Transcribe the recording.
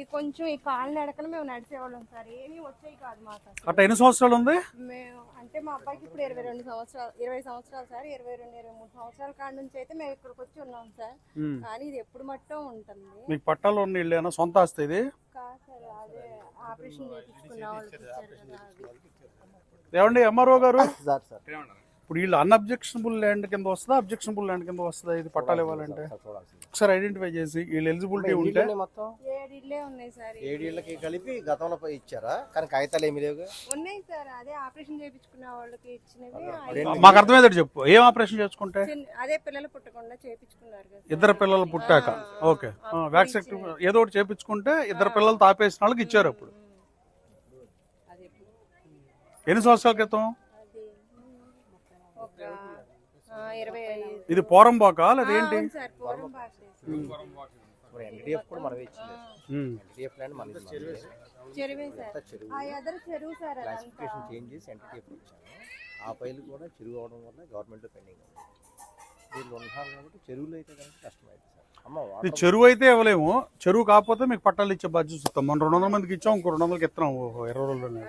ఈ కొంచెం ఈ కాళ్ళు నడకన మేము నడిచేవాళ్ళం సార్, ఏమీ వచ్చేవి కాదు మాకు. అట్లా ఎన్ని సంవత్సరాలు ఉంది? మేము అంటే మా అబ్బాయికి ఇప్పుడు 22 సంవత్సరాలు, 20 సంవత్సరాలు సార్. 22, 23 సంవత్సరాల కాడ నుంచి అయితే మేము ఇక్కడికి వచ్చి ఉన్నాం సార్. కానీ ఇది ఎప్పుడు మట్టం ఉంటుంది. మీకు పట్టాలో ఉన్న ఇల్లు ఏనా సొంత ఆస్తి ఇది? కాదు సార్, అదే ఆపరేషన్ చేయించుకున్న వాళ్ళకి ఇచ్చారు కదా అది. ఏమండి ఎంఆర్ఓ గారు, ఇప్పుడు వీళ్ళు అన్అబ్జెక్షనబుల్ ల్యాండ్ కింద వస్తుందా, అబ్జెక్షనబుల్ ల్యాండ్ కింద వస్తుందా ఇది పట్టాలు ఇవ్వాలంటే? ఒకసారి ఐడెంటిఫై చేసి వీళ్ళు ఎలిజిబిలిటీ ఉంటే. మొత్తం 7 ఇళ్ళే ఉన్నాయి సార్. 7 ఇళ్ళకి కలిపి గతంలో ఇచ్చారా? కానీ కాగితాలు ఏమి లేవు. ఉన్నాయి సార్, అదే ఆపరేషన్ చేయించుకున్న వాళ్ళకి ఇచ్చినవి. మాకు అర్థమైతే చెప్పు, ఏం ఆపరేషన్ చేసుకుంటే? అదే పిల్లలు పుట్టకుండా చేయించుకున్నారు కదా. 2 పిల్లలు పుట్టాక ఓకే, వ్యాక్సిన్ ఏదో ఒకటి చేయించుకుంటే 2 పిల్లలు తాపేసిన వాళ్ళకి ఇచ్చారు. అప్పుడు ఎన్ని సంవత్సరాల క్రితం? ఇది పోరంబాక లేదా ఏంటి? ఎన్డీఎఫ్ కూడా మనమే ఇచ్చింది. ఎన్డీఎఫ్ ల్యాండ్ మనది. క్లాసిఫికేషన్ చేంజ్ చేసి ఎన్డీఎఫ్ ఇచ్చాము. ఆ ఫైల్ కూడా చెరువు అవడం వల్ల గవర్నమెంట్ పెండింగ్ ఉంది. వీళ్ళు ఉన్నారు కాబట్టి చెరువులు అయితే కనుక కష్టమైంది సార్. ఇది చెరువు అయితే ఇవ్వలేము, చెరువు కాకపోతే మీకు పట్టాలు ఇచ్చే బాధ్యత చూస్తాం. మనం 200 మందికి ఇచ్చాం, ఇంకో 200కి ఇస్తున్నాం 20 రోజుల్లో.